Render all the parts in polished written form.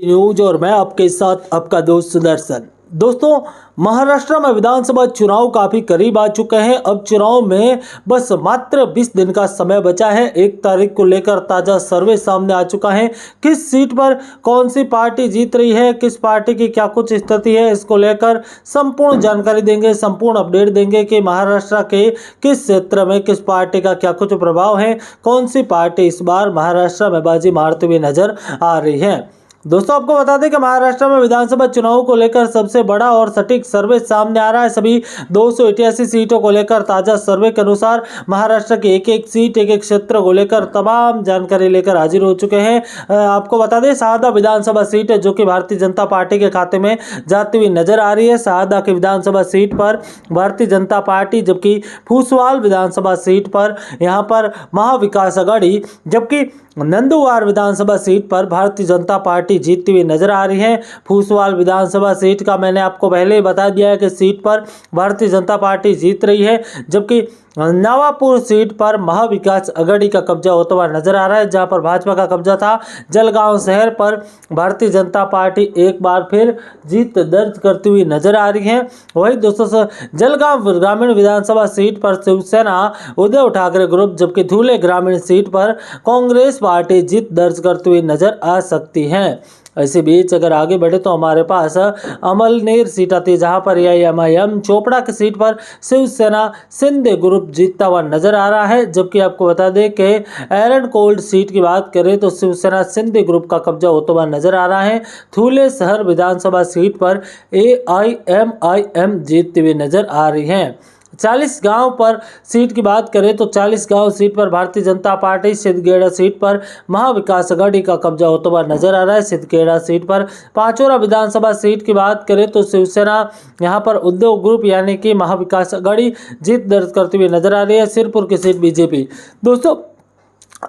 News और मैं आपके साथ आपका दोस्त सुदर्शन। दोस्तों, महाराष्ट्र में विधानसभा चुनाव काफी करीब आ चुके हैं। अब चुनाव में बस मात्र 20 दिन का समय बचा है। 1 तारीख को लेकर ताजा सर्वे सामने आ चुका है। किस सीट पर कौन सी पार्टी जीत रही है, किस पार्टी की क्या कुछ स्थिति है, इसको लेकर संपूर्ण जानकारी देंगे, संपूर्ण अपडेट देंगे कि महाराष्ट्र के किस क्षेत्र में किस पार्टी का क्या कुछ प्रभाव है, कौन सी पार्टी इस बार महाराष्ट्र में बाजी मारते हुए नजर आ रही है। दोस्तों, आपको बता दें कि महाराष्ट्र में विधानसभा चुनाव को लेकर सबसे बड़ा और सटीक सर्वे सामने आ रहा है। सभी 288 सीटों को लेकर ताजा सर्वे के अनुसार महाराष्ट्र की एक एक सीट, एक एक क्षेत्र को लेकर तमाम जानकारी लेकर हाजिर हो चुके हैं। आपको बता दें, शहादा विधानसभा सीट है जो कि भारतीय जनता पार्टी के खाते में जाती हुई नजर आ रही है। शहादा की विधानसभा सीट पर भारतीय जनता पार्टी, जबकि फूसवाल विधानसभा सीट पर यहाँ पर महाविकास अघाड़ी, जबकि नंदुवार विधानसभा सीट पर भारतीय जनता पार्टी जीतती हुई नजर आ रही है। फूसवाल विधानसभा सीट का मैंने आपको पहले ही बता दिया है कि सीट पर भारतीय जनता पार्टी जीत रही है, जबकि नवापुर सीट पर महाविकास अघाड़ी का कब्जा होता हुआ नजर आ रहा है, जहां पर भाजपा का कब्जा था। जलगांव शहर पर भारतीय जनता पार्टी एक बार फिर जीत दर्ज करती हुई नजर आ रही है। वही दोस्तों, जलगांव ग्रामीण विधानसभा सीट पर शिवसेना उद्धव ठाकरे ग्रुप, जबकि धुले ग्रामीण सीट पर कांग्रेस पार्टी जीत दर्ज करती हुई नजर आ सकती है। इसी बीच अगर आगे बढ़े तो हमारे पास अमलनेर सीट आती है, जहां पर एआईएमआईएम चोपड़ा की सीट पर शिवसेना शिंदे ग्रुप जीतता हुआ नजर आ रहा है। जबकि आपको बता दें कि एरनकोल्ड सीट की बात करें तो शिवसेना शिंदे ग्रुप का कब्जा होता हुआ नजर आ रहा है। थूले शहर विधानसभा सीट पर एआईएमआईएम जीतती हुई नजर आ रही है। 40 गांव पर सीट की बात करें तो 40 गांव सीट पर भारतीय जनता पार्टी, सिद्धगेड़ा सीट पर महाविकास अघाड़ी का कब्जा होता हुआ नजर आ रहा है। सिद्धगेड़ा सीट पर पांचोरा विधानसभा सीट की बात करें तो शिवसेना यहां पर उद्धव ग्रुप यानी कि महाविकास अघाड़ी जीत दर्ज करती हुई नजर आ रही है। सिरपुर की सीट बीजेपी। दोस्तों,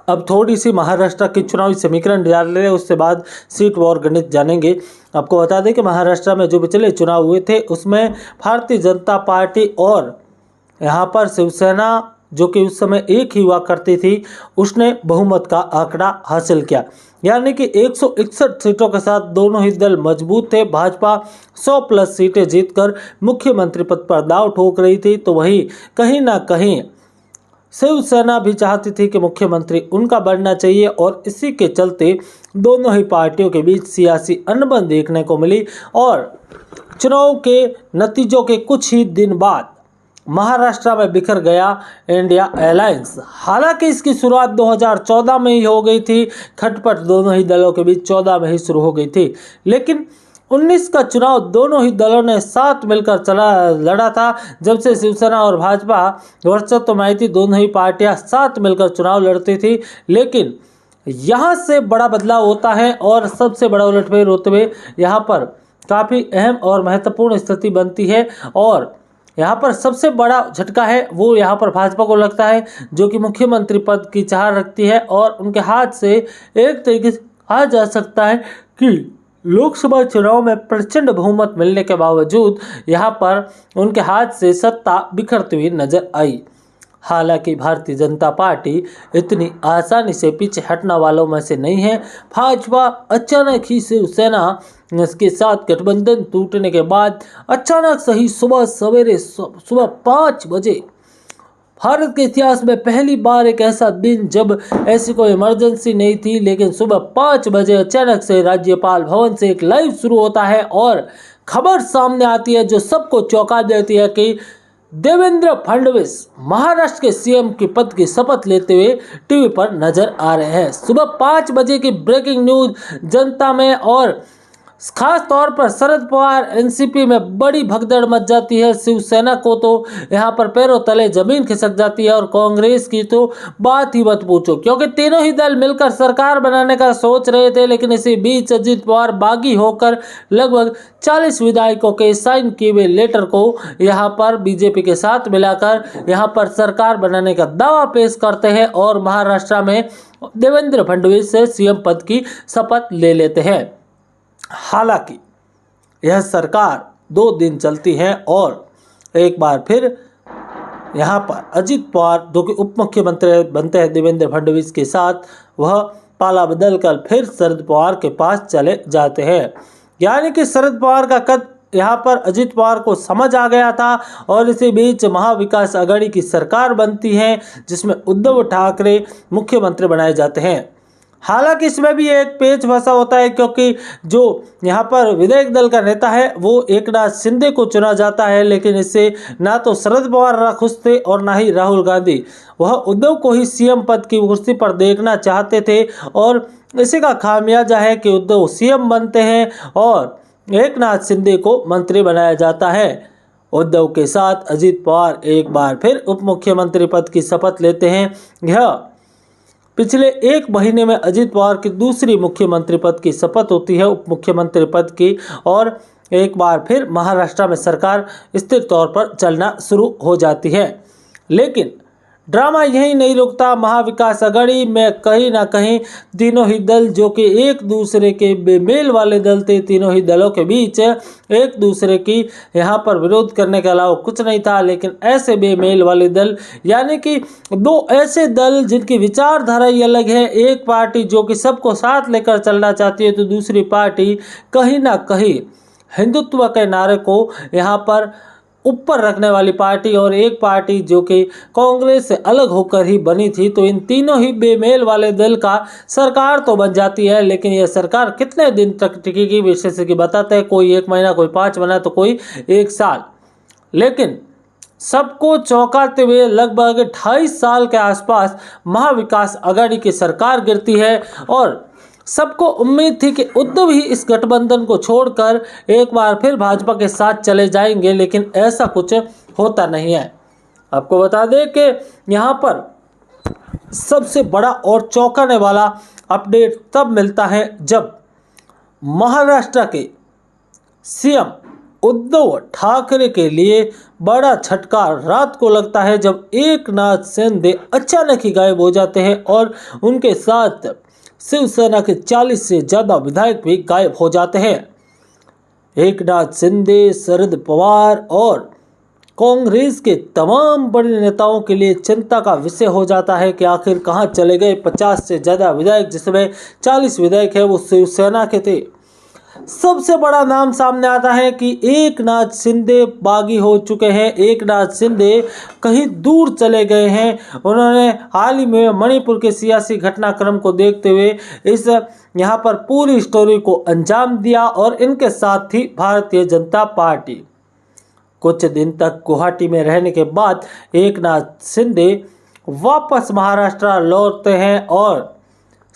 अब थोड़ी सी महाराष्ट्र के चुनावी समीकरण डाल रहे हैं, उससे बाद सीट वार गणित जानेंगे। आपको बता दें कि महाराष्ट्र में जो पिछले चुनाव हुए थे उसमें भारतीय जनता पार्टी और यहाँ पर शिवसेना, जो कि उस समय एक ही हुआ करती थी, उसने बहुमत का आंकड़ा हासिल किया, यानी कि 161 सीटों के साथ दोनों ही दल मजबूत थे। भाजपा 100 प्लस सीटें जीतकर मुख्यमंत्री पद पर दांव ठोक रही थी, तो वही कहीं ना कहीं शिवसेना भी चाहती थी कि मुख्यमंत्री उनका बनना चाहिए, और इसी के चलते दोनों ही पार्टियों के बीच सियासी अनबन देखने को मिली। और चुनाव के नतीजों के कुछ ही दिन बाद महाराष्ट्र में बिखर गया इंडिया अलायंस। हालांकि इसकी शुरुआत 2014 में ही हो गई थी। खटपट दोनों ही दलों के बीच 14 में ही शुरू हो गई थी, लेकिन 19 का चुनाव दोनों ही दलों ने साथ मिलकर लड़ा था। जब से शिवसेना और भाजपा वर्चस्व में आई थी, दोनों ही पार्टियां साथ मिलकर चुनाव लड़ती थी, लेकिन यहाँ से बड़ा बदलाव होता है और सबसे बड़ा उलटफेर होते हुए यहाँ पर काफ़ी अहम और महत्वपूर्ण स्थिति बनती है। और यहाँ पर सबसे बड़ा झटका है वो यहाँ पर भाजपा को लगता है, जो कि मुख्यमंत्री पद की चाह रखती है, और उनके हाथ से एक तरीके से कहा जा सकता है कि लोकसभा चुनाव में प्रचंड बहुमत मिलने के बावजूद यहाँ पर उनके हाथ से सत्ता बिखरती हुई नजर आई। हालांकि भारतीय जनता पार्टी इतनी आसानी से पीछे हटने वालों में से नहीं है। भाजपा अचानक ही शिवसेना के साथ गठबंधन टूटने के बाद अचानक सही सुबह सवेरे सुबह 5 बजे, भारत के इतिहास में पहली बार एक ऐसा दिन जब ऐसी कोई इमरजेंसी नहीं थी, लेकिन सुबह 5 बजे अचानक से राज्यपाल भवन से एक लाइव शुरू होता है और खबर सामने आती है जो सबको चौंका देती है कि देवेंद्र फडणवीस महाराष्ट्र के सीएम के पद की शपथ लेते हुए टीवी पर नजर आ रहे हैं। सुबह 5 बजे की ब्रेकिंग न्यूज जनता में और खास तौर पर शरद पवार एनसीपी में बड़ी भगदड़ मच जाती है। शिवसेना को तो यहाँ पर पैरों तले जमीन खिसक जाती है, और कांग्रेस की तो बात ही मत पूछो, क्योंकि तीनों ही दल मिलकर सरकार बनाने का सोच रहे थे। लेकिन इसी बीच अजित पवार बागी होकर लगभग 40 विधायकों के साइन किए हुए लेटर को यहाँ पर बीजेपी के साथ मिलाकर यहाँ पर सरकार बनाने का दावा पेश करते हैं और महाराष्ट्र में देवेंद्र फडणवीस से सीएम पद की शपथ ले लेते हैं। हालांकि यह सरकार 2 दिन चलती है और एक बार फिर यहाँ पर अजित पवार, जो कि उप मुख्यमंत्री बनते हैं देवेंद्र फडणवीस के साथ, वह पाला बदलकर फिर शरद पवार के पास चले जाते हैं। यानी कि शरद पवार का कद यहाँ पर अजित पवार को समझ आ गया था और इसी बीच महाविकास आघाड़ी की सरकार बनती है जिसमें उद्धव ठाकरे मुख्यमंत्री बनाए जाते हैं। हालांकि इसमें भी एक पेच फंसा होता है क्योंकि जो यहाँ पर विधायक दल का नेता है वो एकनाथ शिंदे को चुना जाता है, लेकिन इससे ना तो शरद पवार खुश थे और ना ही राहुल गांधी। वह उद्धव को ही सीएम पद की कुर्सी पर देखना चाहते थे और इसी का खामियाजा है कि उद्धव सीएम बनते हैं और एकनाथ शिंदे को मंत्री बनाया जाता है। उद्धव के साथ अजित पवार एक बार फिर उप मुख्यमंत्री पद की शपथ लेते हैं। यह पिछले एक महीने में अजित पवार की दूसरी मुख्यमंत्री पद की शपथ होती है, उप मुख्यमंत्री पद की, और एक बार फिर महाराष्ट्र में सरकार स्थिर तौर पर चलना शुरू हो जाती है। लेकिन ड्रामा यही नहीं रुकता। महाविकास आघाड़ी में कहीं ना कहीं तीनों ही दल जो कि एक दूसरे के बेमेल वाले दल थे, तीनों ही दलों के बीच एक दूसरे की यहाँ पर विरोध करने के अलावा कुछ नहीं था। लेकिन ऐसे बेमेल वाले दल यानी कि दो ऐसे दल जिनकी विचारधारा ही अलग है, एक पार्टी जो कि सबको साथ लेकर चलना चाहती है तो दूसरी पार्टी कहीं ना कहीं हिंदुत्व के नारे को यहाँ पर ऊपर रखने वाली पार्टी, और एक पार्टी जो कि कांग्रेस से अलग होकर ही बनी थी। तो इन तीनों ही बेमेल वाले दल का सरकार तो बन जाती है, लेकिन यह सरकार कितने दिन तक टिकेगी विशेषज्ञ बताते हैं। कोई 1 महीना, कोई 5 महीना, तो कोई 1 साल। लेकिन सबको चौंकाते हुए लगभग 2.5 साल के आसपास महाविकास आघाड़ी की सरकार गिरती है और सबको उम्मीद थी कि उद्धव ही इस गठबंधन को छोड़कर एक बार फिर भाजपा के साथ चले जाएंगे, लेकिन ऐसा कुछ होता नहीं है। आपको बता दें कि यहाँ पर सबसे बड़ा और चौंकाने वाला अपडेट तब मिलता है जब महाराष्ट्र के सीएम उद्धव ठाकरे के लिए बड़ा झटका रात को लगता है जब एकनाथ शिंदे अचानक ही गायब हो जाते हैं और उनके साथ शिवसेना के 40 से ज़्यादा विधायक भी गायब हो जाते हैं। एकनाथ शिंदे, शरद पवार और कांग्रेस के तमाम बड़े नेताओं के लिए चिंता का विषय हो जाता है कि आखिर कहां चले गए 50 से ज़्यादा विधायक, जिसमें 40 विधायक है वो शिवसेना के थे। सबसे बड़ा नाम सामने आता है कि एकनाथ शिंदे बागी हो चुके हैं। एकनाथ शिंदे कहीं दूर चले गए हैं। उन्होंने हाल ही में मणिपुर के सियासी घटनाक्रम को देखते हुए इस यहाँ पर पूरी स्टोरी को अंजाम दिया और इनके साथ थी भारतीय जनता पार्टी। कुछ दिन तक गुवाहाटी में रहने के बाद एकनाथ शिंदे वापस महाराष्ट्र लौटते हैं और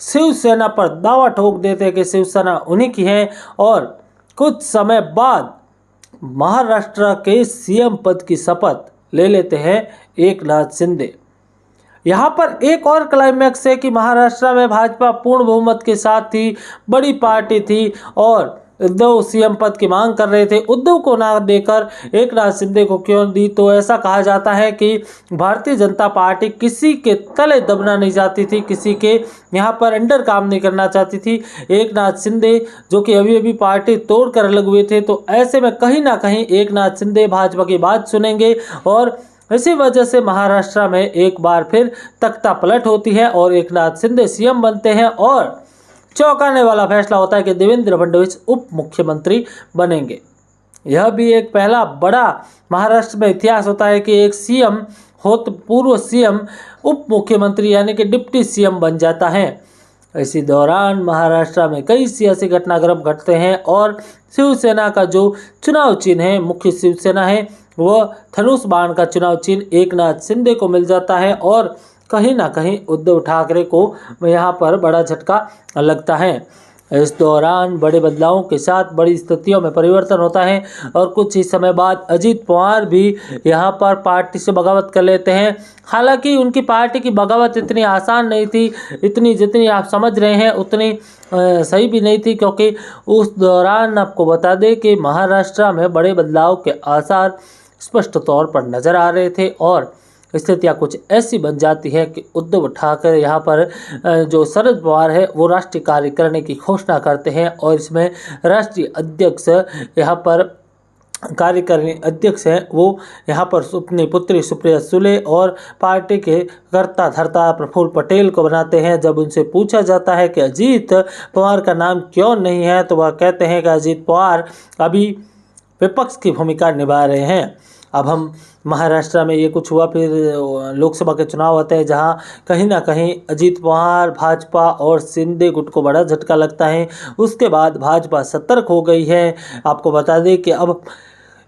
शिवसेना पर दावा ठोक देते हैं कि शिवसेना उन्हीं की है और कुछ समय बाद महाराष्ट्र के सीएम पद की शपथ ले लेते हैं एकनाथ शिंदे। यहाँ पर एक और क्लाइमैक्स है कि महाराष्ट्र में भाजपा पूर्ण बहुमत के साथ थी, बड़ी पार्टी थी और उद्धव सीएम पद की मांग कर रहे थे। उद्धव को ना देकर एकनाथ शिंदे को क्यों दी, तो ऐसा कहा जाता है कि भारतीय जनता पार्टी किसी के तले दबना नहीं चाहती थी, किसी के यहाँ पर अंडर काम नहीं करना चाहती थी। एकनाथ शिंदे जो कि अभी अभी पार्टी तोड़कर अलग हुए थे, तो ऐसे में कहीं ना कहीं एकनाथ शिंदे भाजपा की बात सुनेंगे और इसी वजह से महाराष्ट्र में एक बार फिर तख्ता पलट होती है और एकनाथ शिंदे सीएम बनते हैं और चौंकाने वाला फैसला होता है कि देवेंद्र फडणवीस उप मुख्यमंत्री बनेंगे। यह भी एक पहला बड़ा महाराष्ट्र में इतिहास होता है कि एक सीएम पूर्व सीएम उप मुख्यमंत्री यानी कि डिप्टी सीएम बन जाता है। इसी दौरान महाराष्ट्र में कई सियासी घटनाक्रम घटते हैं और शिवसेना का जो चुनाव चिन्ह है, मुख्य शिवसेना है, वह धनुष बाण का चुनाव चिन्ह एकनाथ शिंदे को मिल जाता है और कहीं ना कहीं उद्धव ठाकरे को यहाँ पर बड़ा झटका लगता है। इस दौरान बड़े बदलावों के साथ बड़ी स्थितियों में परिवर्तन होता है और कुछ ही समय बाद अजित पवार भी यहाँ पर पार्टी से बगावत कर लेते हैं। हालांकि उनकी पार्टी की बगावत इतनी आसान नहीं थी, इतनी जितनी आप समझ रहे हैं उतनी सही भी नहीं थी, क्योंकि उस दौरान आपको बता दें कि महाराष्ट्र में बड़े बदलाव के आसार स्पष्ट तौर पर नजर आ रहे थे और स्थितियाँ कुछ ऐसी बन जाती है कि उद्धव ठाकरे यहाँ पर जो शरद पवार है वो राष्ट्रीय कार्यकारिणी की घोषणा करते हैं और इसमें राष्ट्रीय अध्यक्ष यहाँ पर कार्यकारिणी अध्यक्ष हैं वो यहाँ पर अपनी पुत्री सुप्रिया सुले और पार्टी के कर्ता धर्ता प्रफुल्ल पटेल को बनाते हैं। जब उनसे पूछा जाता है कि अजीत पवार का नाम क्यों नहीं है, तो वह कहते हैं कि अजीत पवार अभी विपक्ष की भूमिका निभा रहे हैं। अब हम महाराष्ट्र में ये कुछ हुआ, फिर लोकसभा के चुनाव होते हैं जहां कहीं ना कहीं अजीत पवार, भाजपा और शिंदे गुट को बड़ा झटका लगता है। उसके बाद भाजपा सतर्क हो गई है। आपको बता दें कि अब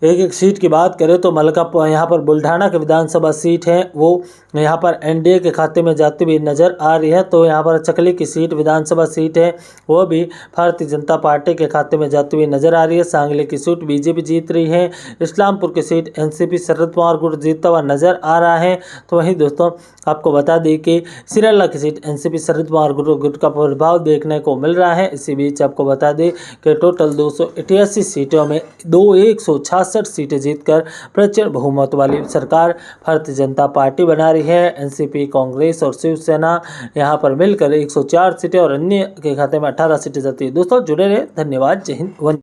एक एक सीट की बात करें तो मलकापुर, यहाँ पर बुल्ढाना की विधानसभा सीट है वो यहाँ पर एनडीए के खाते में जाती हुई नज़र आ रही है। तो यहाँ पर चकली की सीट विधानसभा सीट है वो भी भारतीय जनता पार्टी के खाते में जाती हुई नज़र आ रही है। सांगली की सीट बीजेपी जीत रही है। इस्लामपुर की सीट एनसीपी शरद पवार गुट जीतता हुआ नज़र आ रहा है। तो वहीं दोस्तों आपको बता दें कि सिरल्ला की सीट एनसीपी शरद पवार गुट का प्रभाव देखने को मिल रहा है। इसी बीच आपको बता दें कि टोटल 288 सीटों में 166 सीटें जीतकर प्रचंड बहुमत वाली सरकार भारतीय जनता पार्टी बना रही है। एनसीपी, कांग्रेस और शिवसेना यहां पर मिलकर 104 सीटें और अन्य के खाते में 18 सीटें जाती है। दोस्तों जुड़े रहे, धन्यवाद, जय हिंद।